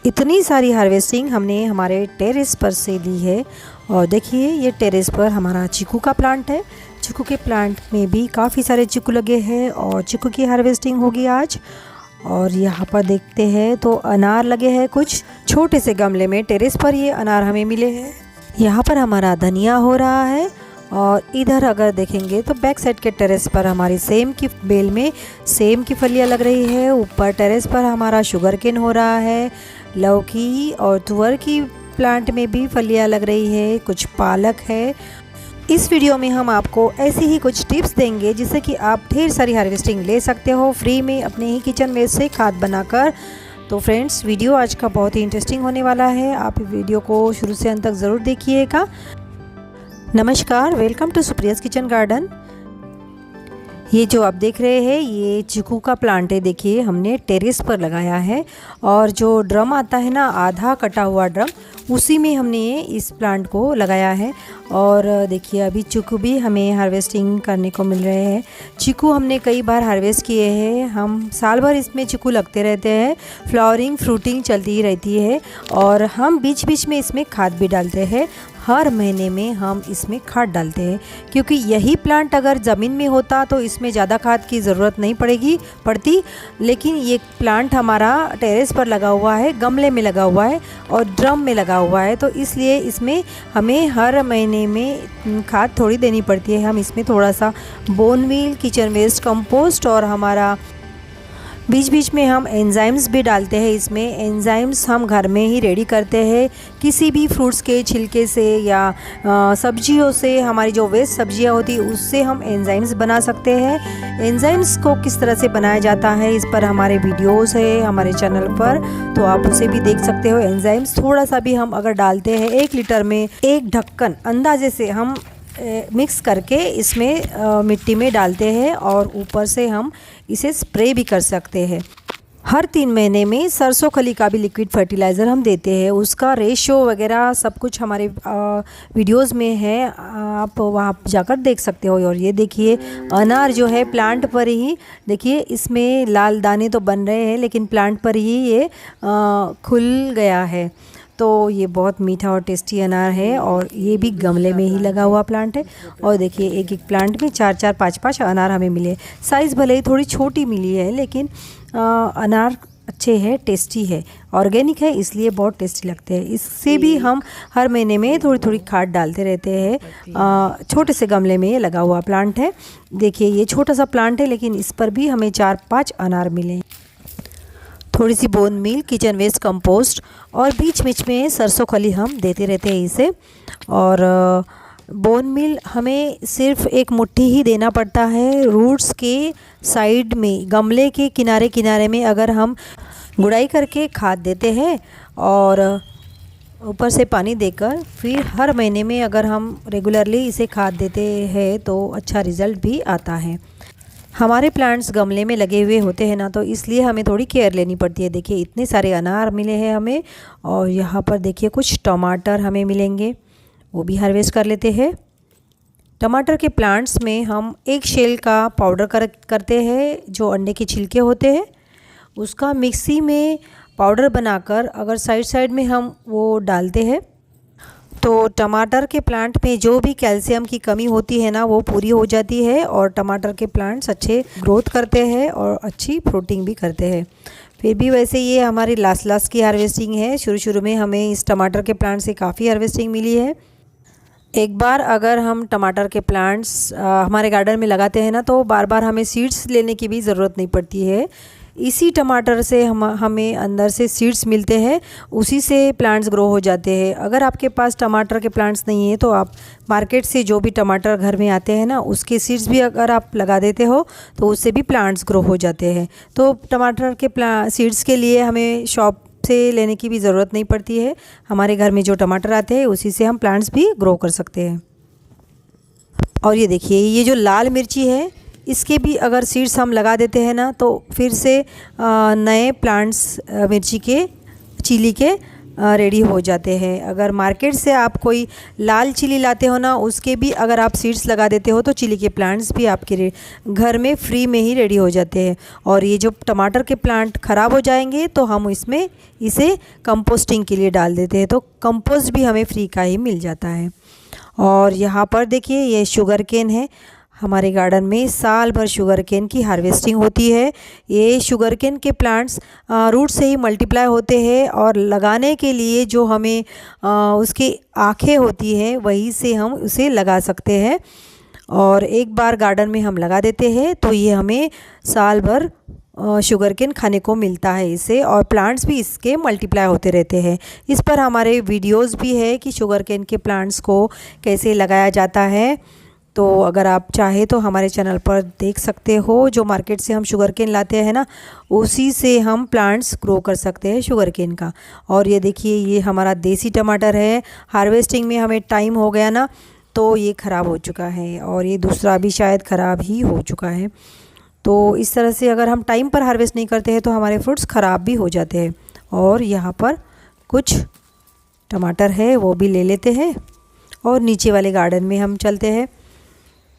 इतनी सारी हार्वेस्टिंग हमने हमारे टेरेस पर से ली है। और देखिए ये टेरेस पर हमारा चीकू का प्लांट है। चीकू के प्लांट में भी काफ़ी सारे चीकू लगे हैं और चीकू की हार्वेस्टिंग होगी आज। और यहाँ पर देखते हैं तो अनार लगे हैं कुछ छोटे से गमले में। टेरेस पर ये अनार हमें मिले हैं। यहाँ पर हमारा धनिया हो रहा है। और इधर अगर देखेंगे तो बैक साइड के टेरेस पर हमारी सेम की बेल में सेम की फलियाँ लग रही है। ऊपर टेरेस पर हमारा शुगर केन हो रहा है। लौकी और तुअर की प्लांट में भी फलियाँ लग रही है। कुछ पालक है। इस वीडियो में हम आपको ऐसी ही कुछ टिप्स देंगे जिससे कि आप ढेर सारी हार्वेस्टिंग ले सकते हो फ्री में अपने ही किचन वेस्ट से खाद बनाकर। तो फ्रेंड्स, वीडियो आज का बहुत ही इंटरेस्टिंग होने वाला है। आप वीडियो को शुरू से अंत तक ज़रूर देखिएगा। नमस्कार, वेलकम टू सुप्रियास किचन गार्डन। ये जो आप देख रहे हैं ये चीकू का प्लांट है। देखिए हमने टेरेस पर लगाया है और जो ड्रम आता है ना, आधा कटा हुआ ड्रम, उसी में हमने इस प्लांट को लगाया है। और देखिए अभी चीकू भी हमें हार्वेस्टिंग करने को मिल रहे हैं। चीकू हमने कई बार हार्वेस्ट किए हैं। हम साल भर इसमें चीकू लगते रहते हैं। फ्लावरिंग फ्रूटिंग चलती ही रहती है। और हम बीच बीच में इसमें खाद भी डालते हैं। हर महीने में हम इसमें खाद डालते हैं क्योंकि यही प्लांट अगर ज़मीन में होता तो इसमें ज़्यादा खाद की ज़रूरत नहीं पड़ती। लेकिन ये प्लांट हमारा टेरेस पर लगा हुआ है, गमले में लगा हुआ है और ड्रम में लगा हुआ है, तो इसलिए इसमें हमें हर महीने में खाद थोड़ी देनी पड़ती है। हम इसमें थोड़ा सा bone meal, kitchen waste compost और हमारा बीच बीच में हम एंजाइम्स भी डालते हैं। इसमें एंजाइम्स हम घर में ही रेडी करते हैं किसी भी फ्रूट्स के छिलके से या सब्जियों से। हमारी जो वेस्ट सब्जियां होती है उससे हम एंजाइम्स बना सकते हैं। एंजाइम्स को किस तरह से बनाया जाता है इस पर हमारे वीडियोस है हमारे चैनल पर, तो आप उसे भी देख सकते हो। एंजाइम्स थोड़ा सा भी हम अगर डालते हैं 1 लीटर में 1 ढक्कन अंदाजे से हम मिक्स करके इसमें मिट्टी में डालते हैं और ऊपर से हम इसे स्प्रे भी कर सकते हैं। हर 3 महीने में सरसों खली का भी लिक्विड फर्टिलाइज़र हम देते हैं। उसका रेशो वगैरह सब कुछ हमारे वीडियोस में है, आप वहाँ जाकर देख सकते हो। और ये देखिए अनार जो है प्लांट पर ही, देखिए इसमें लाल दाने तो बन रहे हैं लेकिन प्लांट पर ही ये खुल गया है। तो ये बहुत मीठा और टेस्टी अनार है और ये भी गमले में ही लगा हुआ प्लांट है। और देखिए एक एक प्लांट में 4-4 5-5 अनार हमें मिले। साइज़ भले ही थोड़ी छोटी मिली है लेकिन अनार अच्छे हैं, टेस्टी है, ऑर्गेनिक है, इसलिए बहुत टेस्टी लगते हैं। इससे भी हम हर महीने में थोड़ी थोड़ी खाद डालते रहते हैं। छोटे से गमले में ये लगा हुआ प्लांट है। देखिए ये छोटा सा प्लांट है लेकिन इस पर भी हमें 4-5 अनार मिले। थोड़ी सी bone meal, kitchen waste compost और बीच बीच में सरसों खली हम देते रहते हैं इसे। और बोन मील हमें सिर्फ 1 मुट्ठी ही देना पड़ता है। रूट्स के साइड में, गमले के किनारे किनारे में अगर हम गुड़ाई करके खाद देते हैं और ऊपर से पानी देकर फिर हर महीने में अगर हम रेगुलरली इसे खाद देते हैं तो अच्छा रिज़ल्ट भी आता है। हमारे प्लांट्स गमले में लगे हुए होते हैं ना, तो इसलिए हमें थोड़ी केयर लेनी पड़ती है। देखिए इतने सारे अनार मिले हैं हमें। और यहाँ पर देखिए कुछ टमाटर हमें मिलेंगे, वो भी हार्वेस्ट कर लेते हैं। टमाटर के प्लांट्स में हम एक शेल का पाउडर करते हैं, जो अंडे के छिलके होते हैं उसका मिक्सी में पाउडर बनाकर अगर साइड साइड में हम वो डालते हैं तो टमाटर के प्लांट में जो भी कैल्शियम की कमी होती है ना वो पूरी हो जाती है और टमाटर के प्लांट्स अच्छे ग्रोथ करते हैं और अच्छी फ्रूटिंग भी करते हैं। फिर भी वैसे ये हमारी लास्ट की हार्वेस्टिंग है। शुरू में हमें इस टमाटर के प्लांट से काफ़ी हार्वेस्टिंग मिली है। एक बार अगर हम टमाटर के प्लांट्स हमारे गार्डन में लगाते हैं ना तो बार बार हमें सीड्स लेने की भी ज़रूरत नहीं पड़ती है। इसी टमाटर से हमें अंदर से सीड्स मिलते हैं, उसी से प्लांट्स ग्रो हो जाते हैं। अगर आपके पास टमाटर के प्लांट्स नहीं है तो आप मार्केट से जो भी टमाटर घर में आते हैं ना उसके सीड्स भी अगर आप लगा देते हो तो उससे भी प्लांट्स ग्रो हो जाते हैं। तो टमाटर के सीड्स के लिए हमें शॉप से लेने की भी ज़रूरत नहीं पड़ती है। हमारे घर में जो टमाटर आते हैं उसी से हम प्लांट्स भी ग्रो कर सकते हैं। और ये देखिए ये जो लाल मिर्ची है इसके भी अगर सीड्स हम लगा देते हैं ना तो फिर से नए प्लांट्स मिर्ची के, चिली के रेडी हो जाते हैं। अगर मार्केट से आप कोई लाल चिली लाते हो ना, उसके भी अगर आप सीड्स लगा देते हो तो चिली के प्लांट्स भी आपके घर में फ्री में ही रेडी हो जाते हैं। और ये जो टमाटर के प्लांट ख़राब हो जाएंगे तो हम इसमें इसे कंपोस्टिंग के लिए डाल देते हैं, तो कंपोस्ट भी हमें फ्री का ही मिल जाता है। और यहाँ पर देखिए ये शुगर केन है। हमारे गार्डन में साल भर शुगर केन की हार्वेस्टिंग होती है। ये शुगर केन के प्लांट्स रूट से ही मल्टीप्लाई होते हैं और लगाने के लिए जो हमें उसकी आँखें होती है वहीं से हम उसे लगा सकते हैं। और एक बार गार्डन में हम लगा देते हैं तो ये हमें साल भर शुगर केन खाने को मिलता है इससे, और प्लांट्स भी इसके मल्टीप्लाई होते रहते हैं। इस पर हमारे वीडियोस भी है कि शुगर केन के प्लांट्स को कैसे लगाया जाता है, तो अगर आप चाहे तो हमारे चैनल पर देख सकते हो। जो मार्केट से हम शुगर केन लाते हैं ना, उसी से हम प्लांट्स ग्रो कर सकते हैं शुगर केन का। और ये देखिए ये हमारा देसी टमाटर है। हार्वेस्टिंग में हमें टाइम हो गया ना तो ये ख़राब हो चुका है, और ये दूसरा भी शायद ख़राब ही हो चुका है। तो इस तरह से अगर हम टाइम पर हार्वेस्ट नहीं करते हैं तो हमारे फ्रूट्स ख़राब भी हो जाते हैं। और यहाँ पर कुछ टमाटर है वो भी ले लेते हैं, और नीचे वाले गार्डन में हम चलते हैं।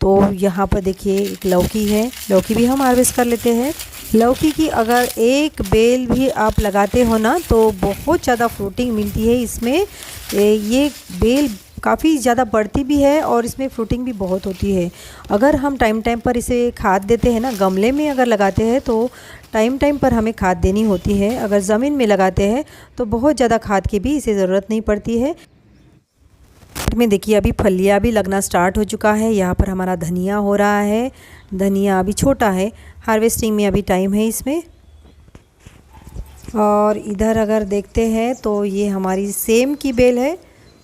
तो यहाँ पर देखिए एक लौकी है, लौकी भी हम हार्वेस्ट कर लेते हैं। लौकी की अगर एक बेल भी आप लगाते हो ना तो बहुत ज़्यादा फ्रूटिंग मिलती है इसमें। ये बेल काफ़ी ज़्यादा बढ़ती भी है और इसमें फ्रूटिंग भी बहुत होती है। अगर हम टाइम टाइम पर इसे खाद देते हैं ना, गमले में अगर लगाते हैं तो टाइम टाइम पर हमें खाद देनी होती है। अगर ज़मीन में लगाते हैं तो बहुत ज़्यादा खाद की भी इसे ज़रूरत नहीं पड़ती है। में देखिए अभी फलियाँ भी लगना स्टार्ट हो चुका है। यहाँ पर हमारा धनिया हो रहा है। धनिया अभी छोटा है, हार्वेस्टिंग में अभी टाइम है इसमें। और इधर अगर देखते हैं तो ये हमारी सेम की बेल है,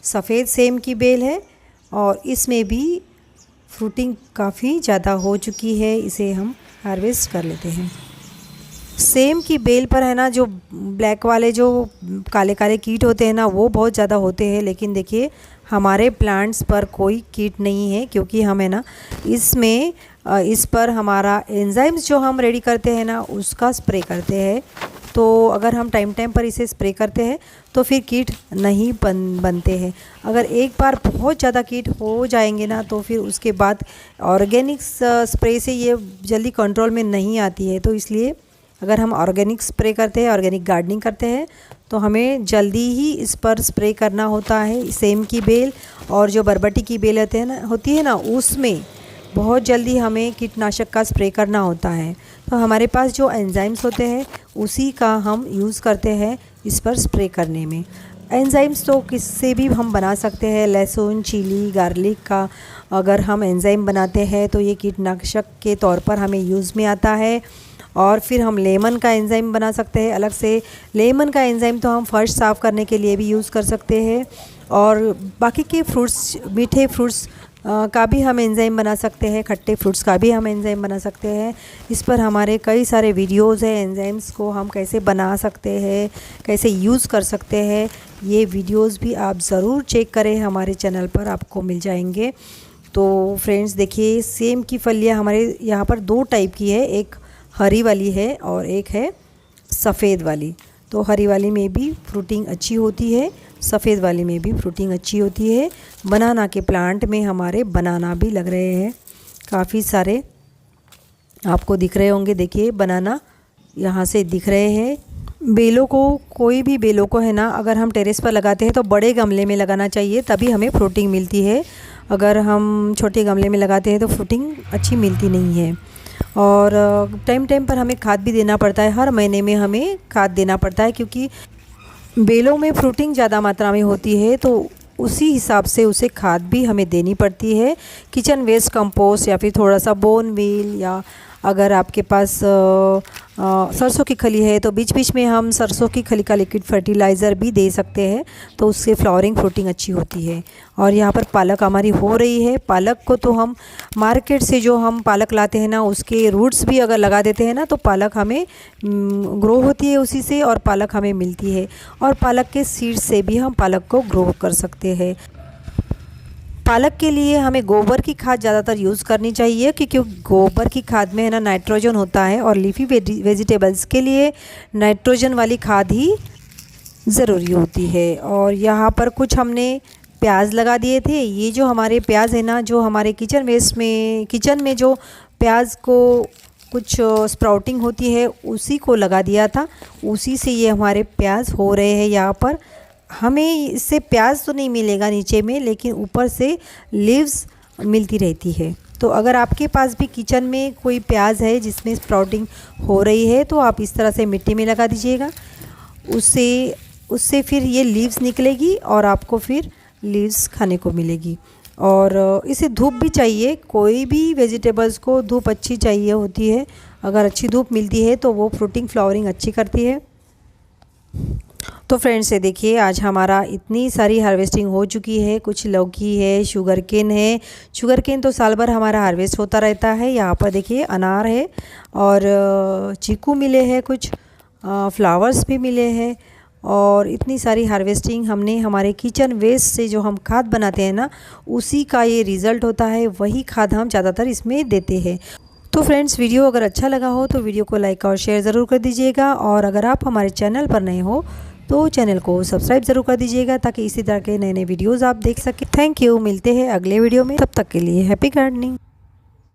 सफ़ेद सेम की बेल है, और इसमें भी फ्रूटिंग काफ़ी ज़्यादा हो चुकी है। इसे हम हार्वेस्ट कर लेते हैं। सेम की बेल पर है ना जो ब्लैक वाले जो काले काले कीट होते हैं ना, वो बहुत ज़्यादा होते हैं। लेकिन देखिए हमारे प्लांट्स पर कोई कीट नहीं है, क्योंकि हम है ना इसमें इस पर हमारा एंजाइम्स जो हम रेडी करते हैं ना उसका स्प्रे करते हैं। तो अगर हम टाइम टाइम पर इसे स्प्रे करते हैं तो फिर कीट नहीं बनते हैं। अगर एक बार बहुत ज़्यादा कीट हो जाएंगे ना तो फिर उसके बाद ऑर्गेनिक स्प्रे से ये जल्दी कंट्रोल में नहीं आती है। तो इसलिए अगर हम ऑर्गेनिक स्प्रे करते हैं, ऑर्गेनिक गार्डनिंग करते हैं, तो हमें जल्दी ही इस पर स्प्रे करना होता है। सेम की बेल और जो बरबटी की बेल होती है ना उसमें बहुत जल्दी हमें कीटनाशक का स्प्रे करना होता है। तो हमारे पास जो एंजाइम्स होते हैं उसी का हम यूज़ करते हैं इस पर स्प्रे करने में। एंजाइम्स तो किससे भी हम बना सकते हैं। लहसुन, चिली, गार्लिक का अगर हम एंजाइम बनाते हैं तो ये कीटनाशक के तौर पर हमें यूज़ में आता है। और फिर हम लेमन का एंजाइम बना सकते हैं अलग से। लेमन का एंजाइम तो हम फर्श साफ़ करने के लिए भी यूज़ कर सकते हैं। और बाकी के फ्रूट्स, मीठे फ्रूट्स का भी हम एंजाइम बना सकते हैं, खट्टे फ्रूट्स का भी हम एंजाइम बना सकते हैं। इस पर हमारे कई सारे वीडियोज़ हैं, एंजाइम्स को हम कैसे बना सकते हैं, कैसे यूज़ कर सकते हैं। ये वीडियोज़ भी आप ज़रूर चेक करें, हमारे चैनल पर आपको मिल जाएंगे। तो फ्रेंड्स देखिए सेम की फलियाँ हमारे यहाँ पर दो टाइप की है, एक हरी वाली है और एक है सफ़ेद वाली। तो हरी वाली में भी फ्रूटिंग अच्छी होती है, सफ़ेद वाली में भी फ्रूटिंग अच्छी होती है। बनाना के प्लांट में हमारे बनाना भी लग रहे हैं, काफ़ी सारे आपको दिख रहे होंगे। देखिए बनाना यहाँ से दिख रहे हैं। बेलों को, कोई भी बेलों को है ना अगर हम टेरेस पर लगाते हैं तो बड़े गमले में लगाना चाहिए, तभी हमें फ्रूटिंग मिलती है। अगर हम छोटे गमले में लगाते हैं तो फ्रूटिंग अच्छी मिलती नहीं है। और टाइम टाइम पर हमें खाद भी देना पड़ता है, हर महीने में हमें खाद देना पड़ता है, क्योंकि बेलों में फ्रूटिंग ज़्यादा मात्रा में होती है तो उसी हिसाब से उसे खाद भी हमें देनी पड़ती है। किचन वेस्ट कंपोस्ट या फिर थोड़ा सा बोन मील, या अगर आपके पास सरसों की खली है तो बीच बीच में हम सरसों की खली का लिक्विड फर्टिलाइज़र भी दे सकते हैं, तो उससे फ्लावरिंग फ्रूटिंग अच्छी होती है। और यहाँ पर पालक हमारी हो रही है। पालक को तो हम मार्केट से जो हम पालक लाते हैं ना उसके रूट्स भी अगर लगा देते हैं ना तो पालक हमें ग्रो होती है उसी से, और पालक हमें मिलती है। और पालक के सीड्स से भी हम पालक को ग्रो कर सकते हैं। पालक के लिए हमें गोबर की खाद ज़्यादातर यूज़ करनी चाहिए, क्योंकि गोबर की खाद में है ना नाइट्रोजन होता है, और लीफी वेजिटेबल्स के लिए नाइट्रोजन वाली खाद ही ज़रूरी होती है। और यहाँ पर कुछ हमने प्याज लगा दिए थे। ये जो हमारे प्याज है ना, जो हमारे किचन में जो प्याज को कुछ स्प्राउटिंग होती है उसी को लगा दिया था, उसी से ये हमारे प्याज हो रहे हैं। यहाँ पर हमें इससे प्याज तो नहीं मिलेगा नीचे में, लेकिन ऊपर से लीव्स मिलती रहती है। तो अगर आपके पास भी किचन में कोई प्याज है जिसमें स्प्राउटिंग हो रही है तो आप इस तरह से मिट्टी में लगा दीजिएगा। उससे फिर ये लीव्स निकलेगी और आपको फिर लीव्स खाने को मिलेगी। और इसे धूप भी चाहिए, कोई भी वेजिटेबल्स को धूप अच्छी चाहिए होती है। अगर अच्छी धूप मिलती है तो वो फ्रूटिंग फ्लावरिंग अच्छी करती है। तो फ्रेंड्स ये देखिए, आज हमारा इतनी सारी हार्वेस्टिंग हो चुकी है। कुछ लौकी है, शुगर केन है। शुगर केन तो साल भर हमारा हार्वेस्ट होता रहता है। यहाँ पर देखिए अनार है और चीकू मिले हैं, कुछ फ्लावर्स भी मिले हैं। और इतनी सारी हार्वेस्टिंग हमने हमारे किचन वेस्ट से जो हम खाद बनाते हैं ना, उसी का ये रिज़ल्ट होता है। वही खाद हम ज़्यादातर इसमें देते हैं। तो फ्रेंड्स, वीडियो अगर अच्छा लगा हो तो वीडियो को लाइक और शेयर ज़रूर कर दीजिएगा। और अगर आप हमारे चैनल पर नए हो तो चैनल को सब्सक्राइब ज़रूर कर दीजिएगा, ताकि इसी तरह के नए नए वीडियोज़ आप देख सकें। Thank you. मिलते हैं अगले वीडियो में, तब तक के लिए हैप्पी गार्डनिंग।